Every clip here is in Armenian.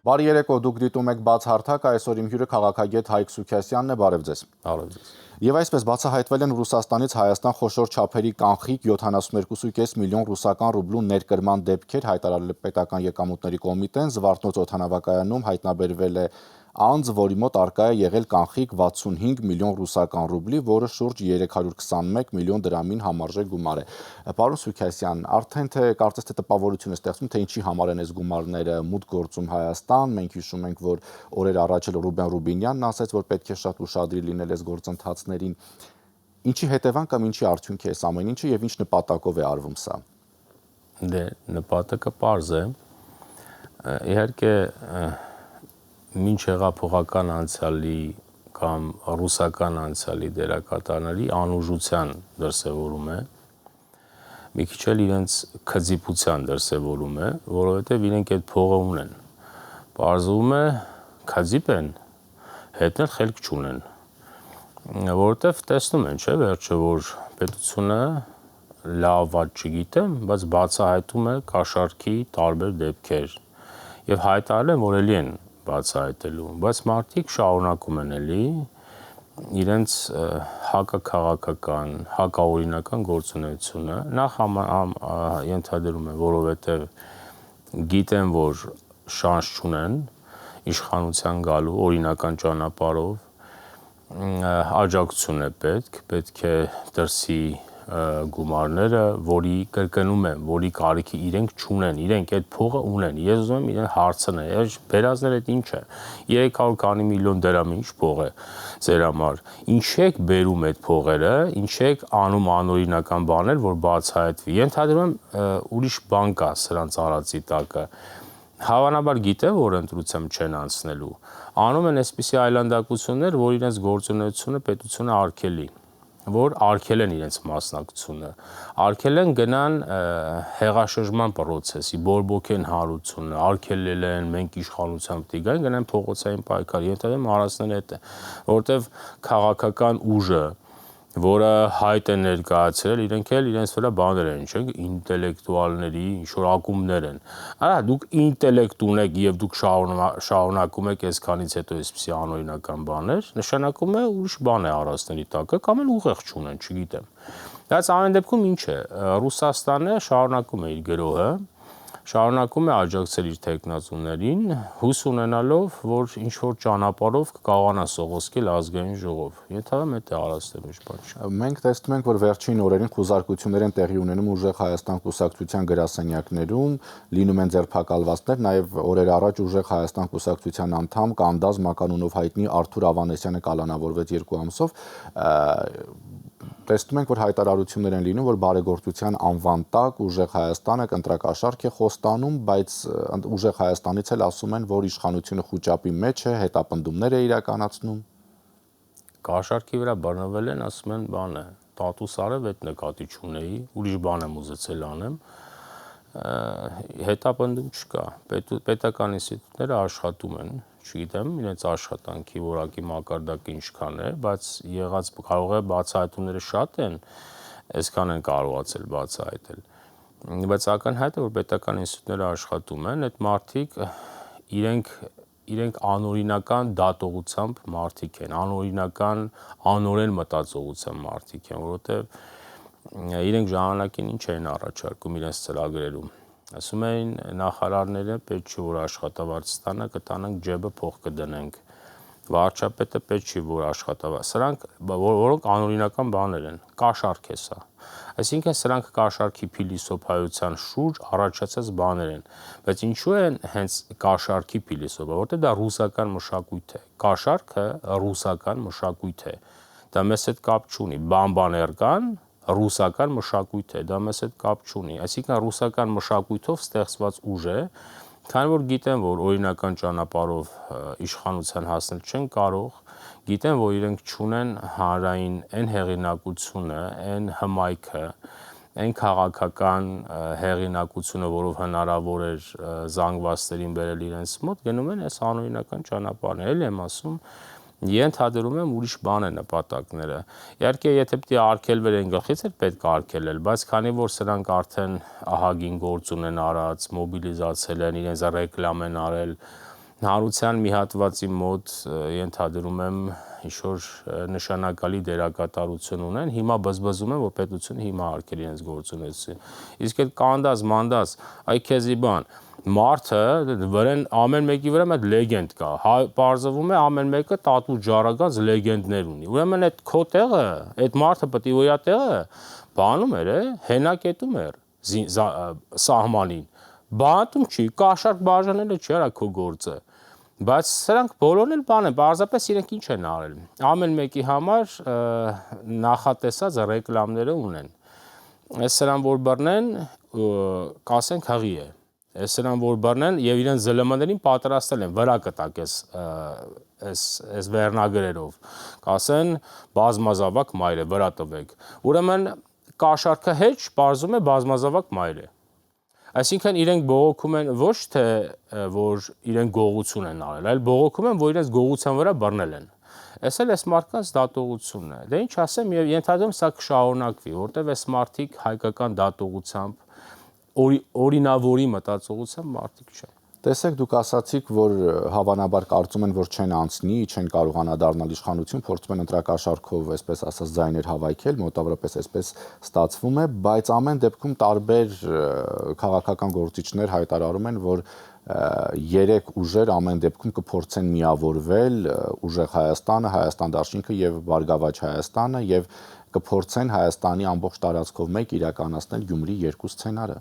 Բարի երեկո, դուք դիտում եք բաց հարթակ, այսօր իմ հյուրը քաղաքագետ Հայկ Սուքիասյանն է, բարև ձեզ։ Եվ այսպես բացահայտվել են Ռուսաստանից Հայաստան խոշոր չափերի կանխիկ 72.5 միլիոն ռուսական ռուբլու ներկրման դեպքեր, հայտարարել է պետական եկամուտների կոմիտեն, Զվարթնոց օդանավակայանում հայտնաբերվել է անձ, որի մոտ առկա է եղել կանխիկ 65 միլիոն ռուսական ռուբլի, որը շուրջ 321 միլիոն դրամին համարժեք գումար է։ Պարոն Սուքիասյան, արդեն կարծես թե տպավորություն է ստեղծում, թե ինչի համար են այս գումարները մուտք գործում Հայաստան։ Մենք հիշում ենք, որ օրեր առաջ էլ Ռուբեն Ռուբինյանն ասաց, որ պետք է շատ ուշադիր լինել այս գործընթացներին։ Ինչի հետևանք կամ ինչի արդյունք է այս ամեն ինչը եւ ինչ նպատակով է արվում սա։ Դե նպատակը պարզ է։ Իհարկե մինչ հեղափոխական անցյալի կամ ռուսական անցյալի դերակատարների անուժության դրսևորում է, մի քիչ էլ իրենց քծիպության դրսևորում է, որովհետև իրենք այդ փողը ունեն։ Պարզվում է քծիպ են, հետն էլ խելք չունեն, որովհետև տեսնում են, չէ՞, վերջը, որ պետությունը լավ վատ չգիտեմ, բայց բացահայտում է կաշառքի տարբեր դեպքեր եւ հայտարարել են, որ էլի են բացահայտելու, բայց մարդիկ շարունակում են էլի իրենց հակաքաղաքական, հակաօրինական գործունեությունը, նախ ենթադրում են, որովհետև գիտեն, որ շանս չունեն իշխանության գալու օրինական ճանապարհով, աջակցություն է պետք է դրսի գումարները, որի կրկնում եմ, որի կարիքի իրենք չունեն, իրենք այդ փողը ունեն։ Ես ուզում եմ իրեն հարցնել, վերածներ այդ ինչ է։ 300 քանի միլիոն դրամ ինչ փող է ձեր համար։ Ինչ եք բերում այդ փողերը, ինչ եք անում անօրինական բաներ, որ բացահայտվի։ Ենթադրում եմ ուրիշ բան կա սրանց արածի տակը։ Հավանաբար գիտեն, որ ընտրությամբ չեն անցնելու։ Անում են այսպիսի այլանդակություններ, որ իրենց գործունեությունը պետությունը արգելի, որ արգել են իրենց մասնակցությունը, արգել են գնան հեղաշրջման պրոցեսի, բորբոքեն հարությունը, արգելել են, մենք իշխանությամբ պիտի գանք, գնան փողոցային պայքար, ենթադրում առանցնել այդ է, որովհետև քաղաքական ուժը, որը հայտ է ներկայացրել, իրենք էլ իրենց վրա բաներ են, չէ՞, ինտելեկտուալների ինչ-որ ակումբներ են։ Արա դուք ինտելեկտ ունեք եւ դուք շարունակում եք այսքանից հետո այսպիսի անօրինական բաներ, նշանակում է ուրիշ բան է առանցների տակը կամ էլ ուղեղ չունեն, չգիտեմ։ Բայց ամեն դեպքում ինչ է, Ռուսաստանը շարունակում է իր գրոհը, շարունակում է աջակցել իր թեկնածուներին, հույս ունենալով, որ ինչ-որ ճանապարհով կկարողանա սողոսկել ազգային ժողով։ Ենթադրում եմ, դա առանցնելու ինչ բան չէ։ Մենք տեսնում ենք, որ վերջին օրերին խուզարկություններ են տեղի ունենում Ուժեղ Հայաստան կուսակցության գրասենյակներում, լինում են ձերբակալվածներ, նաև օրեր առաջ Ուժեղ Հայաստան կուսակցության անդամ Կանդազ Մականունով հայտնի Արթուր Ավանեսյանը կալանավորվեց 2 ամսով։ Տեսնում ենք, որ հայտարարություններ են լինում, որ բարեգործության անվան տակ Ուժեղ Հայաստանը կընտրակաշառք է խոստանում, բայց Ուժեղ Հայաստանից էլ ասում են, որ իշխանությունը խուճապի մեջ է, հետապնդումներ է իրականացնում։ Կաշառքի վրա բռնվել են, ասում են, բան է, տատուս արև այդ նկատի չունեի, ուրիշ բան եմ ուզեցել անեմ, հետապնդում չկա, պետական ինստիտուտները աշխատում են, չգիտեմ, իրենց աշխատանքի որակի մակարդակը ինչքան է, բայց եղած կարող է բացահայտումները շատ են, այսքան են կարողացել բացահայտել, բայց ակնհայտ է, որ պետական ինստիտուտները աշխատում են, այդ մարդիկ իրենք անօրինական դատողությամբ մարդիկ են, անօրինական անօրեն մտածողությամբ մարդիկ են, որովհետև իրենք ժամանակին ինչ էին առաջարկում իրենց ծրագրերում։ Ասում էին նախարարները պետք չի որ աշխատավարձ ստանա, կտանանք ջեբը փող կդնենք։ Վարչապետը պետք չի որ աշխատավարձ։ Սրանք որոնք անօրինական բաներ են, կաշառք է սա։ Այսինքն սրանք կաշառքի փիլիսոփայության շուրջ առաջացած բաներ են, բայց ինչու են հենց կաշառքի փիլիսոփա, որտեղ դա ռուսական մշակույթ է։ Կաշառքը ռուսական մշակույթ է։ Դա մեզ հետ կապ չունի։ Բամբաներկան ռուսական մշակույթ է, դա մեզ հետ կապ չունի։ Այսինքն ռուսական մշակույթով ստեղծված ուժ է, քանի որ գիտեն, որ օրինական ճանապարհով իշխանության հասնել չեն կարող, գիտեն, որ իրենք չունեն հանրային այն հեղինակությունը, այն հմայքը, այն քաղաքական հեղինակությունը, որով հնարավոր էր զանգվածներին բերել իրենց մոտ, գնում են այս անօրինական ճանապարհն, էլի եմ ասում, ենթադրում եմ ուրիշ բան է նպատակները։ Իհարկե, եթե պիտի արգելվեր այն գլխից էլ պետք է արգելել, բայց քանի որ սրանք արդեն ահագին գործ ունեն արած, մոբիլիզացել են, իրենց ռեկլամ են արել, հանրության մի հատվածի մոտ ենթադրում եմ ինչ-որ նշանակալի դերակատարություն ունեն, հիմա բզբզում են, որ պետությունը հիմա արկել իրենց գործունեություն։ Իսկ այդ կանդած, մանդած, այ քեզի բան, մարդը վրան ամեն մեկի վրա այդ լեգենդ կա, պարզվում է ամեն մեկը տատու ջարագած լեգենդներ ունի։ Ուրեմն այդ քո տեղը, այդ մարդը պետք է որ իր տեղը բանում էր, հենակետում էր սահմանին։ Բանտում չի, կաշառք բաժանելը չի արա քո գործը։ Բայց սրանք բոլորն էլ բան են, պարզապես իրենք ինչ են արել։ Ամեն մեկի համար նախատեսած ռեկլամները ունեն։ Այս սրան որ բռնեն, կասենք հղի է։ Այս սրան որ բռնեն եւ իրեն ԶԼՄ-ներին պատրաստել են վրա կտակ այս վերնագրերով։ Կասեն բազմազավակ մայր է, վրա տվեք։ Ուրեմն կաշառքը հեչ, բարձում է բազմազավակ մայր է։ Այսինքն իրենք բողոքում են ոչ թե որ իրենք գողություն են արել, այլ բողոքում են, որ իրենց գողության վրա բռնել են։ Այս էլ այս մարդկանց դատողությունն է։ Դե ինչ ասեմ, եւ ենթադրում սա կշարունակվի, որտեվ այս մարդիկ հայկական դատողությամբ օրինավորի մտածողությամբ մարդիկ չեն։ Տեսեք, դուք ասացիք, որ հավանաբար կարծում են, որ չեն անցնի, չեն կարողանա դառնալ իշխանություն, փորձում են ընտրակաշառքով, այսպես ասած, ձայներ հավաքել, մոտավորապես այսպես ստացվում է, բայց ամեն դեպքում տարբեր քաղաքական գործիչներ հայտարարում են, որ երեք ուժեր ամեն դեպքում կփորձեն միավորվել, ուժեղ Հայաստանը, Հայաստան դաշինքը եւ Բարգավաճ Հայաստանը եւ կփորձեն Հայաստանի ամբողջ տարածքով մեկ իրականացնել Գյումրի 2 սցենարը։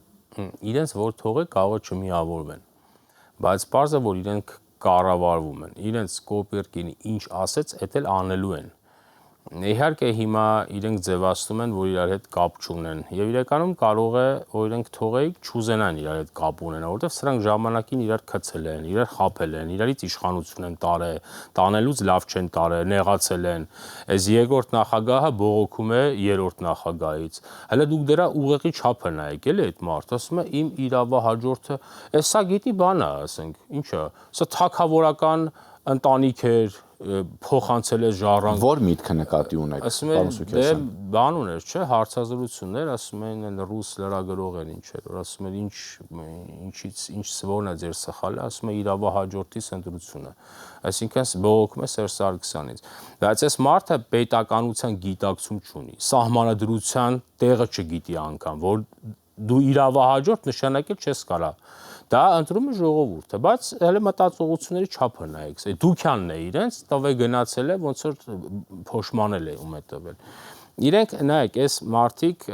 Իրենց որ թողը կարող է չմիավորվեն։ Բայց պարզը որ իրենք կառավարվում են, իրենց կոպերկին ինչ ասեց, դա էլ անելու են։ Իհարկե հիմա իրենք ձևացնում են, որ իրար հետ կապ չունեն, եւ իրականում կարող է, որ իրենք թողեիք չուզենան իրար հետ կապ ունենալ, որովհետեւ սրանք ժամանակին իրար քցել են, իրար խաբել են, իրարից իշխանություն են տարել, տանելուց լավ չեն տարել, նեղացել են։ Այս երկրորդ նախագահը բողոքում է երրորդ նախագահից։ Հələ դուք դրա ուղեղի չափը նայեք, էլի այդ մարդը ասում է իմ իրավահաջորդը, սա գիտի բան է, ասենք, ինչա, սա թակավորական ընտանիք էր, փոխանցել է ժառանգ։ Որ միտքը նկատի ունեք, պարոն Սուքասյան։ Դե բան ուներ, չէ, հարցազրույցներ, ասում են ռուս լրագրող են ինչ էր, որ ասում են ինչ որն է ձեր սխալը, ասում է իրավահաջորդի ընտրությունը։ Այսինքն բողոքում է Սերժ Սարգսյանից։ Բայց այս մարդը պետականության գիտակցում չունի, սահմանադրության տեղը չգիտի անգամ, որ դու իրավահաջորդ նշանակել չես կարա։ Դա ընտրում է ժողովուրդը, բայց հələ մտածողությունների չափը նայեք, դուքյանն է իրենց, տվե գնացել է, ոնց որ փոշմանել է ում է տվել։ Իրենք նայեք, այս մարդիկ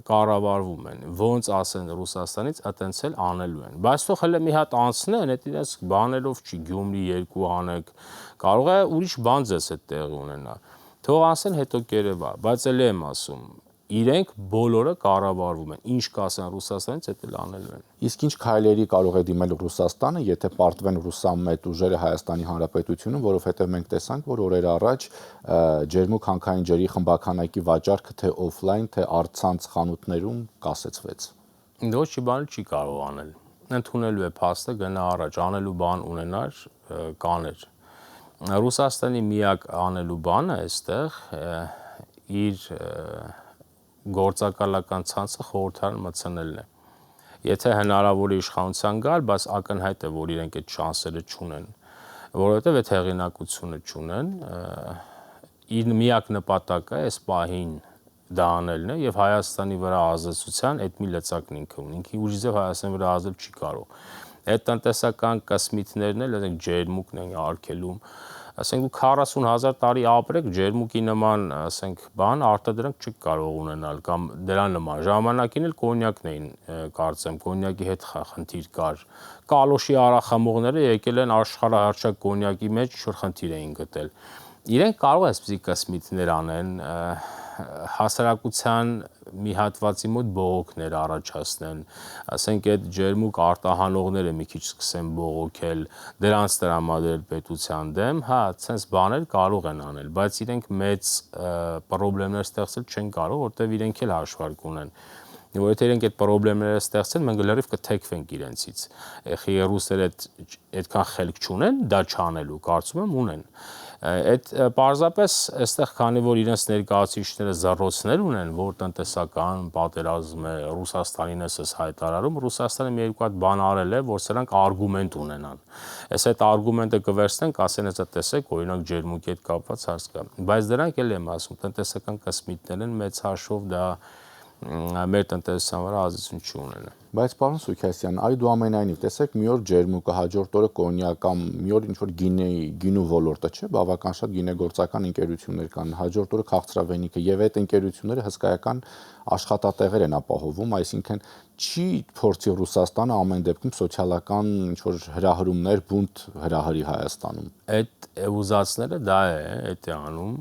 կառավարվում են, ոնց ասեն Ռուսաստանից, այտենց էլ անելու են։ Բայց թող հələ մի հատ անցնեն, այդ իրենց բաներով չի Գյումրի 2 անեք, կարող է ուրիշ բան ձեզ հետ տեղի ունենա։ Թող ասեն հետո կերևա, բայց էլ եմ ասում իրենք բոլորը կառավարվում են, ինչ կասեն Ռուսաստանից, դա էլ անելու են։ Իսկ ինչ քայլերի կարող է դիմել Ռուսաստանը, եթե պարտվեն ռուսամետ ուժերը Հայաստանի Հանրապետությունում, որովհետև մենք տեսանք, որ օրեր առաջ ջերմուկ հանքային ջրի խմբականակի վաճառքը թե օֆլայն, թե առցանց խանութներում կասեցվեց։ Ոչ մի բան չի կարող անել։ Ընդունելու է փաստը, գնա առաջ, անելու բան ունենար, կաներ։ Ռուսաստանի միակ անելու բանը այստեղ իր գործակալական ցանցը խորհրդարան մտցնելն է։ Եթե հնարավոր է իշխանության գալ, բայց ակնհայտ է, որ իրենք այդ շանսերը չունեն, որովհետև այդ հեղինակությունը չունեն, իր միակ նպատակը այս պահին դա անելն է եւ Հայաստանի վրա ազդեցության այդ մի լծակն ինքը ունի։ Ինքը ուժիձև Հայաստանի վրա ազդել չի կարող։ Այդ տնտեսական կասմիթներն էլ ասենք ջերմուկն են արգելում։ Ասենք դու 40,000 տարի ապրեք ջերմուկի նման, ասենք, բան արտադրանք չեք կարող ունենալ կամ դրա նման։ Ժամանակին էլ կոնյակն էին, կարծեմ, կոնյակի հետ խնդիր կար։ Կալոշի արախամողները եկել են աշխարհահռչակ կոնյակի մեջ ինչ-որ խնդիր էին գտել։ Իրենք կարող է այսպիսի կասմիթներ անեն, հասարակության մի հատվածի մոտ բողոքներ առաջացնեն, ասենք այդ ջերմուկ արտահանողները մի քիչ սկսեն բողոքել, դրանց տրամադրել պետության դեմ, հա, ցենց բաներ կարող են անել, բայց իրենք մեծ խնդիրներ ստեղծել չեն կարող, որտեղ իրենք էլ հաշվարկ ունեն։ Որ եթե իրենք այդ խնդիրները ստեղծեն, մենք լրիվ կթեքվենք իրենցից։ Ეხի ռուսերը այդքան խելք չունեն, դա չանելու, կարծում եմ ունեն։ Այդ պարզապես այստեղ քանի որ իրենց ներկայացուցիչները զառոցներ ունեն, որ տնտեսական պատերազմ է Ռուսաստանին էս հայտարարում, Ռուսաստանը մի երկու հատ բան արել է, որ սրանք արգումենտ ունենան։ Այս այդ արգումենտը կվերցնենք, ասեն հեսա տեսեք, օրինակ ջերմուկի հետ կապված հարց կա։ Բայց դրանք էլ եմ ասում, տնտեսական կսմիտներ են մեծ հաշվով դա մեր տնտեսության վրա ազդեցություն չունենա։ Բայց պարոն Սուքասյան, այդուամենայնիվ, տեսեք, մի օր ջերմուկը, հաջորդ օրը կոնյակ կամ մի օր ինչ որ գինու ոլորտը, չէ, բավական շատ գինեգործական ընկերություններ կան, հաջորդ օրը քաղցրավենիքը եւ այդ ընկերությունները հսկայական աշխատատեղեր են ապահովում, այսինքն չի փորձի Ռուսաստանը ամեն դեպքում սոցիալական ինչ որ հրահրումներ, բունտ հրահրի Հայաստանում։ Այդ ուզածները դա է, այդ է անում։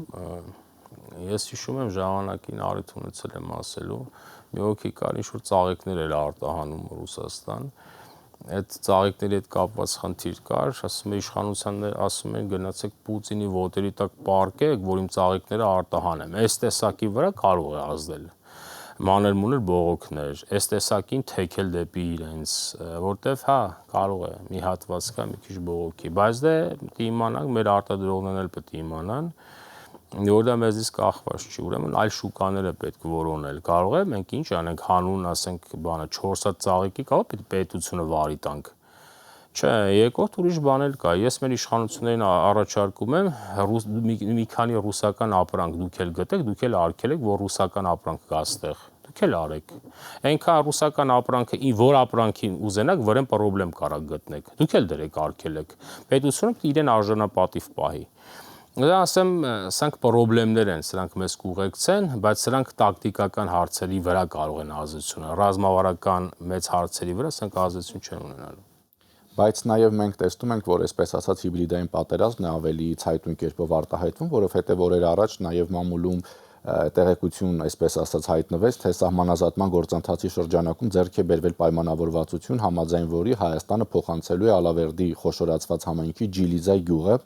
Ես հիշում եմ ժամանակին առիթ ունեցել եմ ասելու, մի հոգի կար ինչ-որ ծաղիկներ էր արտահանում Ռուսաստան, այդ ծաղիկների հետ կապված խնդիր կար, ասում է իշխանությունները ասում են գնացեք Պուտինի ոտերի տակ պարկեք, որ իմ ծաղիկները արտահանեմ, այս տեսակի վրա կարող է ազդել մանր-մունր բողոքներ, այս տեսակին թեքել դեպի իրենց, որտեվ հա կարող է մի հատված կա մի քիչ բողոքի, բայց դե պետք է իմանանք, մեր արտադրողներն էլ պետք է իմանան որ դա մեզից կախված չի, ուրեմն այլ շուկաները պետք որոնել։ Կարող է մենք ինչ անենք հանուն, ասենք, բանը 4 հատ ծաղիկի կարող է պետությունը վարի տանք։ Չէ, երկրորդ ուրիշ բան էլ կա։ Ես մեր իշխանություններին առաջարկում եմ մի քանի ռուսական ապրանք դուք էլ գտեք, դուք էլ արգելեք, որ ռուսական ապրանք կա այստեղ։ Դուք էլ արեք։ Այնքան ռուսական ապրանքը, որ ապրանքին ուզենաք, վրան խնդրեմ կարա գտնեք։ Դուք էլ դրեք արգելեք։ Պետությունը իրեն արժանապատիվ պահի։ Դա ասեմ, սրանք խնդիրներ են, սրանք մեզ կուղեկցեն, բայց սրանք տակտիկական հարցերի վրա կարող են ազդեցություն ունենալ, ռազմավարական մեծ հարցերի վրա սրանք ազդեցություն չեն ունենալու։ Բայց նաև մենք տեսնում ենք, որ այսպես ասած հիբրիդային պատերազմն է ավելի ցայտուն կերպով արտահայտվում, որովհետև օրեր առաջ նաև մամուլում տեղեկություն, այսպես ասած, հայտնվեց, թե սահմանազատման գործընթացի շրջանակում ձեռք է բերվել պայմանավորվածություն, համաձայն որի Հայաստանը փոխանցելու է Ալավերդի խոշորացված համայնքի Ջիլիզայ գյուղը,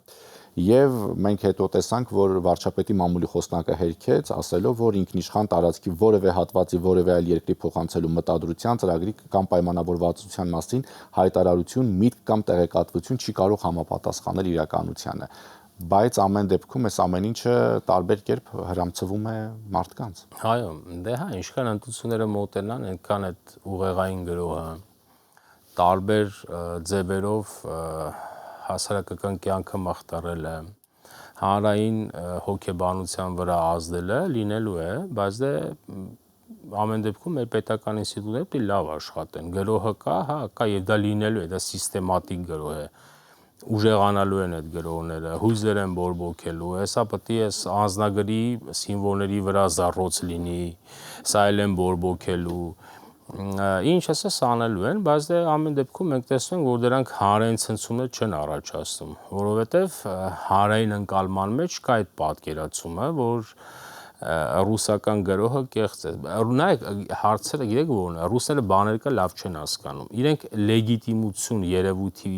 եւ մենք հետո տեսանք, որ վարչապետի մամուլի խոսնակը հերքեց, ասելով, որ ինքնիշխան տարածքի որևէ հատվածի որևէ այլ երկրի փոխանցելու մտադրության, ծրագրի կամ պայմանավորվածության մասին հայտարարություն, միտք կամ տեղեկատվություն չի կարող համապատասխանել իրականությանը։ Բայց ամեն դեպքում այս ամեն ինչը տարբեր կերպ հրամցվում է մարդկանց։ Այո, դե հա, ինչքան ընտրությունները մոտենան, այնքան այդ ուղեղային գրոհը տարբեր ձևերով հասարակական կյանքը մխտարել է, հանրային հոգեբանության վրա ազդել է, լինելու է, բայց դե ամեն դեպքում մեր պետական ինստիտուտները պետք է լավ աշխատեն, գրոհը կա, հա, կա եւ դա լինելու է, դա սիստեմատիկ գրոհ է, ուժեղանալու են այդ գրոհները, հույզեր են բորբոքելու, հեսա պետք է անձնագրի սիմվոլների վրա զառոց լինի, սա էլ են բորբոքելու, ինչ ասես անելու են, բայց դե ամեն դեպքում մենք տեսնում ենք, որ դրանք հանրային ցնցումներ չեն առաջացնում, որովհետև հանրային ընկալման մեջ կա այդ պատկերացումը, որ ռուսական գրոհը կեղծ է։ Նայեք, հարցերը գիտեք որն է, ռուսները բաներ կա լավ չեն հասկանում։ Իրենք լեգիտիմություն երևույթի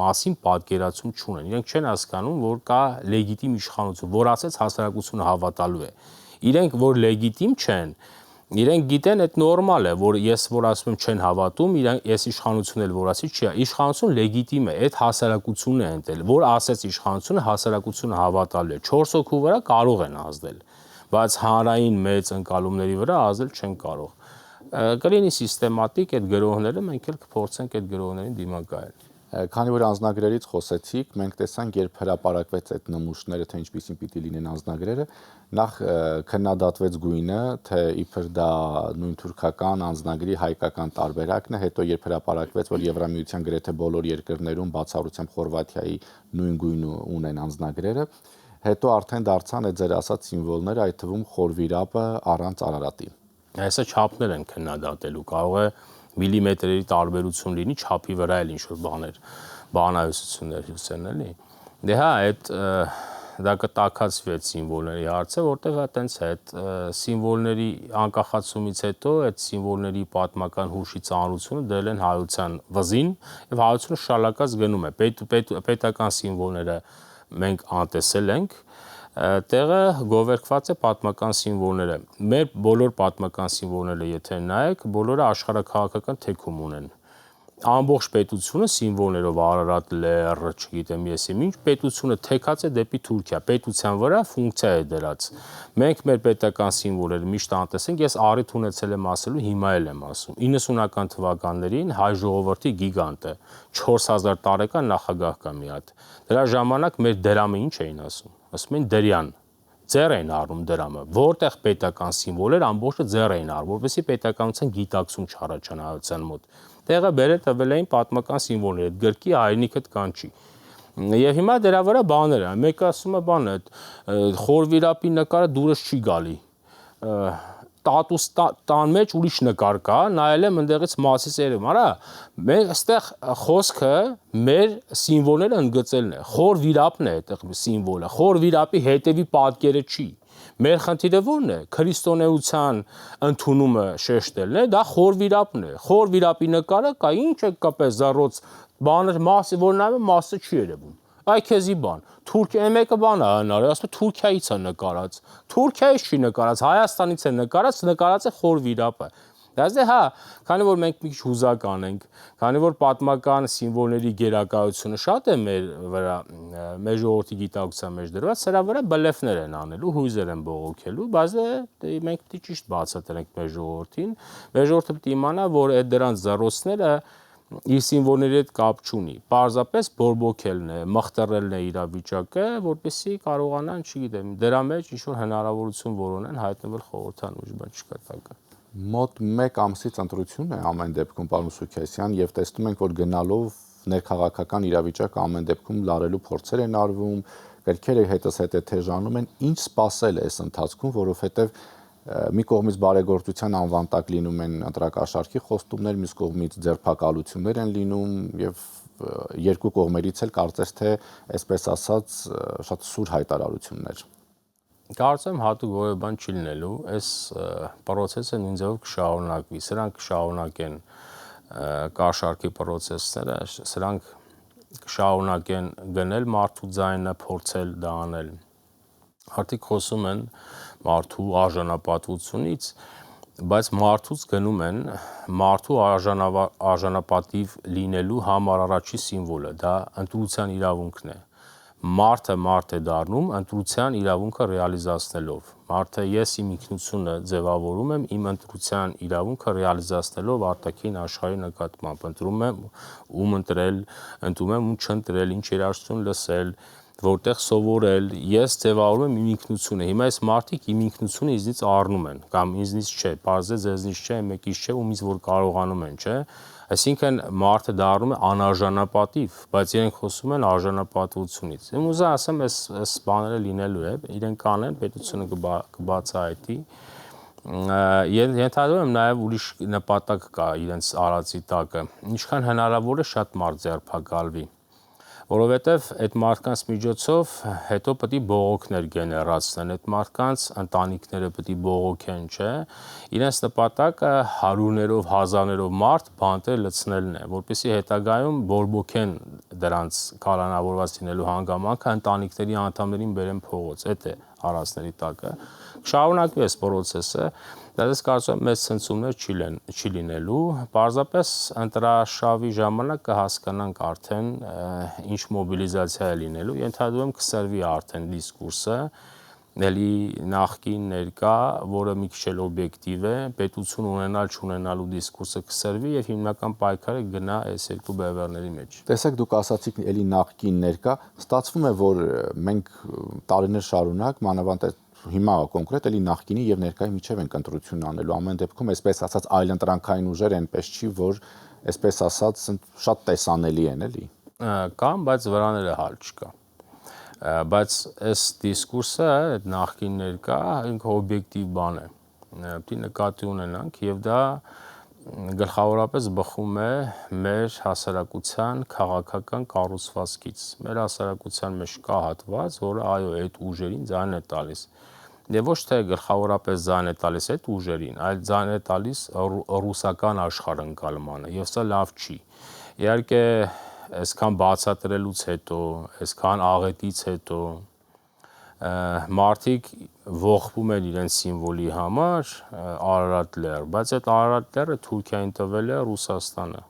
մասին պատկերացում չունեն։ Իրենք չեն հասկանում, որ կա լեգիտիմ իշխանություն, որ ասած հասարակությունը հավատալու է։ Իրենք որ լեգիտիմ չեն, իրենք գիտեն այդ նորմալ է, որ ես որ ասում եմ չեն հավատում, ես իշխանությունն էլ որ ասի չի, իշխանություն լեգիտիմ է, այդ հասարակությունն է ընտրել, որ ասեց իշխանությունը, հասարակությունը հավատալու է, 4 հոգու վրա կարող են ազդել, բայց հանրային մեծ ընկալումների վրա ազդել չեն կարող։ Կլինի սիստեմատիկ այդ գրոհները, մենք էլ կփորձենք այդ գրոհներին դիմակայել։ Քանի որ անձնագրերից խոսեցիք, մենք տեսանք, երբ հրապարակվեց այդ նմուշները, թե ինչպիսին պիտի լինեն անձնագրերը, նախ քննադատվեց գույնը, թե իբր դա նույն թուրքական անձնագրի հայկական տարբերակն է, հետո երբ հրապարակվեց, որ Եվրամիության գրեթե բոլոր երկրներում բացառությամբ Խորվաթիայի նույն գույնը ունեն անձնագրերը, հետո արդեն դարձան այդ ձեր ասած սիմվոլները, այդ թվում խորվիրապը առանց Արարատի։ Այսը չափներ են քննադատելու, կարող է միլիմետրերի տարբերություն լինի, չափի վրա էլ ինչ-որ բաներ, բանահյուսություններ հյուսեն էլի։ Դե հա, այդ դա կտակածվի այդ սիմվոլների հարցը, որտեղ հա տենց է, այդ սիմվոլների անկախացումից հետո այդ սիմվոլների պատմական հուշի ծանրությունը դրել են հայության վզին եւ հայությունը շալակած գնում է։ Պետական սիմվոլները մենք անտեսել ենք, Տեղը գովերքված է պատմական սիմվոլները։ Մեր բոլոր պատմական սիմվոլները, եթե նայեք, բոլորը աշխարհաքաղաքական թեքում ունեն։ Ամբողջ պետությունը սիմվոլներով Արարատ լեռ, չգիտեմ ես ինչ, պետությունը թեքած է դեպի Թուրքիա, պետության վրա ֆունկցիա է դրած։ Մենք մեր պետական սիմվոլները միշտ անտեսենք, ես առիթ ունեցել եմ ասելու, հիմա էլ եմ ասում։ 90-ական թվականներին հայ ժողովրդի գիգանտը 4000 տարեկան նախագահ կա մի հատ։ Դրա ժամանակ մեր դրամը ինչ էին ասում։ Ասում են դրյան։ Ձեռ էին առնում դրամը, որտեղ պետական սիմվոլ էր, ամբողջը ձեռ էին առնում, որովհետեւ պետականության գիտակցում չառաջանա հայության մոտ։ Տեղը բերել տվել էին պատմական սիմվոլներ, այդ գրքի հայրենիքդ կանչի։ Եվ հիմա դրա վրա բաներ են։ Մեկը ասում է բանը, խորվիրապի նկարը դուրս չի գալի։ Տատուս տան մեջ ուրիշ նկար կա, նայել եմ ընդեղից մասից երևում, արա, մեր այստեղ խոսքը մեր սիմվոլները ընդգծելն է, խոր վիրապն է այդտեղ սիմվոլը, խոր վիրապի հետևի պատկերը չի։ Մեր խնդիրը ո՞րն է, քրիստոնեության ընդունումը շեշտելն է, դա խոր վիրապն է, խոր վիրապի նկարը կա, ինչ է կապես զառոց, բանը մասը, որ նայում մասը չի երևում։ Այ քեզի բան, Թուրքիա մեկը բան է հնարել, ասում է Թուրքիայից է նկարած, Թուրքիայից չի նկարած, Հայաստանից է նկարած է խոր վիրապը։ Դասե հա, քանի որ մենք մի քիչ հուզակ անենք, քանի որ պատմական սիմվոլների գերակայությունը շատ է մեր վրա, մեր ժողովրդի գիտակցության մեջ դրված, սրա վրա բլեֆներ են անելու, հույզեր են բողոքելու, բայց մենք պետք է ճիշտ բացատրենք մեր ժողովրդին, մեր ժողովուրդը պետք է իմանա, որ այդ դրանց զառոցները իր սիմվոլների հետ կապ չունի, պարզապես բորբոքելն է, մխտռելն է իրավիճակը, որպեսզի կարողանան, չգիտեմ, դրա մեջ ինչ-որ հնարավորություն որոնեն հայտնվել խորհրդան, ուրիշ բան չկա տակը։ Մոտ 1 ամսից ընտրություն է ամեն դեպքում, պարոն Սուքեսյան, եւ տեսնում ենք, որ գնալով ներքաղաքական իրավիճակը ամեն դեպքում լարելու փորձեր են արվում, գրքերը հետզհետե թեժանում են, ինչ սпасել է այս ընթացքում, որովհետեւ մի կողմից բարեգործության անվան տակ լինում են ընտրակաշարքի խոստումներ, մյուս կողմից ձերբակալություններ են լինում եւ երկու կողմերից էլ կարծես թե այսպես ասած շատ սուր հայտարարություններ։ Կարծեմ հատուկ որևէ բան չի լինելու, այս process-ը նույն ձևով կշարունակվի, սրանք կշարունակեն կաշառքի process-ները, սրանք կշարունակեն գնել մարդու ձայնը, փորձել դա անել։ Արդիկ խոսում են մարդու արժանապատվությունից, բայց մարդուց գնում են մարդու արժանապատիվ լինելու համար առաջի սիմվոլը, դա ընտրության իրավունքն է։ Մարդը մարդ է դառնում ընտրության իրավունքը ռեալիզացնելով։ Մարդը ես իմ ինքնությունը ձևավորում եմ իմ ընտրության իրավունքը ռեալիզացնելով արտաքին աշխարհի նկատմամբ։ Ընտրում եմ ում ընտրել, ընտրում եմ ում չընտրել, ինչ երաժշտություն լսել, որտեղ սովորել, ես ձևավորում եմ իմ ինքնությունը։ Հիմա այս մարդիկ իմ ինքնությունը ինձնից առնում են, կամ ինձնից չէ, բարձր ձեզնից չէ, մեկից չէ, ումից որ կարողանում են, չէ։ Այսինքն մարդը դառնում է անարժանապատիվ, բայց իրենք խոսում են արժանապատվությունից։ Եմ ուզում ասեմ, այս բաները լինելու է, իրենք կանեն, պետությունը կբացահայտի։ Ենթադրում եմ նաև ուրիշ նպատակ կա իրենց արածի տակը, ինչքան հնարավոր է շատ մարդ ձերբակալվի, որովհետև այդ մարդկանց միջոցով հետո պետք է բողոքներ գեներացնեն, այդ մարդկանց ընտանիքները պետք է բողոքեն, չէ։ Իրենց նպատակը հարյուրներով, հազարներով մարդ բանտեր լցնելն է, որպեսզի հետագայում բորբոքեն դրանց կալանավորված լինելու հանգամանքը ընտանիքների անդամներին բերեն փողոց, այդ է արածների տակը։ Շարունակվի այս process-ը, դες կարծում եմ մեծ ցնցումներ չի լինելու, պարզապես ընտրաշավի ժամանակ կհասկանանք արդեն ինչ մոբիլիզացիա է լինելու, ենթադրում եմ կսրվի արդեն դիսկուրսը, ելի նախկին ներկա, որը մի քիչ էլ օբյեկտիվ է, պետություն ունենալ չունենալու դիսկուրսը կսրվի եւ հիմնական պայքարը գնա այս երկու բևեռների մեջ։ Տեսեք, դուք ասացիք էլի նախկին ներկա, ստացվում է, որ մենք տարիներ շարունակ մանավանդ հիմա կոնկրետ էլի նախկինի եւ ներկայի միջև են ընտրություն անելու ամեն դեպքում այսպես ասած այլ ընտրանքային ուժեր այնպես չի որ այսպես ասած շատ տեսանելի են էլի կամ բայց վրաները հալ չկա բայց այս դիսկուրսը այդ նախկին ներկա ինքը օբյեկտիվ բան է պետք է նկատի ունենանք եւ դա գլխավորապես բխում է մեր հասարակության քաղաքական կառուցվածքից մեր հասարակության մեջ կա հատված որը այո այդ ուժերին ձայն է տալիս Եվ ոչ թե գլխավորապես ձայն է տալիս այդ ուժերին, այլ ձայն է տալիս ռուսական աշխարհընկալմանը, եւ սա լավ չի։ Իհարկե, այսքան բացատրելուց հետո, այսքան աղետից հետո, մարդիկ ողբում են իրենց սիմվոլի համար Արարատ լեռ, բայց այդ Արարատ լեռը Թուրքիային տվել է Ռուսաստանը։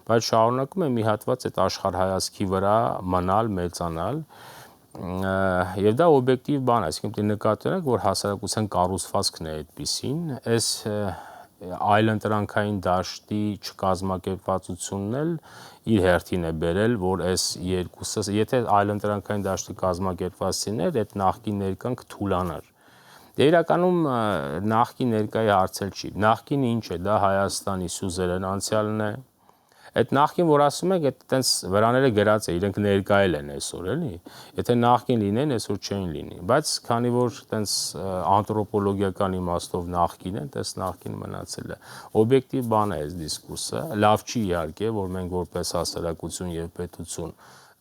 Բայց շարունակում է մի հատված այդ աշխարհայացքի վրա մնալ, մեծանալ, եւ դա օբյեկտիվ բան է, այսինքն նկատի ունենք, որ հասարակության կառուցվածքն է այդպիսին, այս այլընտրանքային դաշտի չկազմակերպվածությունն էլ իր հերթին է բերել, որ այս երկուսը, եթե այլընտրանքային դաշտը կազմակերպված լիներ, այդ նախկին ներկան կթուլանար։ Դե իրականում նախկին ներկայի հարցել չի։ Նախկինը ինչ է, դա Հայաստանի սյուզերեն անցյալն է։ Այդ նախկին, որ ասում եք, այդ տենց վրաները գրած է, իրենք ներկայել են այսօր, էլի։ Եթե նախկին լինեն, այսօր չէին լինի։ Բայց քանի որ տենց անթրոպոլոգիական իմաստով նախկին են, տես նախկին մնացել է։ Օբյեկտիվ բան է այս դիսկուրսը։ Լավ չի իհարկե, որ մենք որպես հասարակություն եւ պետություն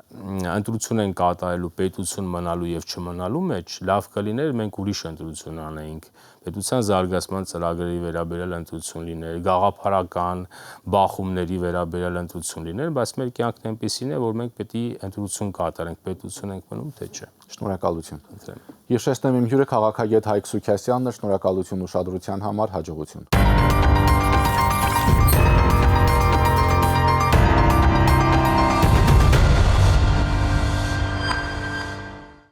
ընտրություն են կատարելու պետություն մնալու եւ չմնալու մեջ, լավ կլիներ մենք ուրիշ ընտրություն անեինք, պետության զարգացման ծրագրերի վերաբերյալ ընտրություն լիներ, գաղափարական բախումների վերաբերյալ ընտրություն լիներ, բայց մեր կյանքն այնպեսին է, որ մենք պետք է ընտրություն կատարենք, պետություն ենք մնում, թե չէ։ Շնորհակալություն։ Հիշեցնեմ, իմ հյուրը քաղաքագետ Հայկ Սուքասյանն է, շնորհակալություն ուշադրության համար, հաջողություն։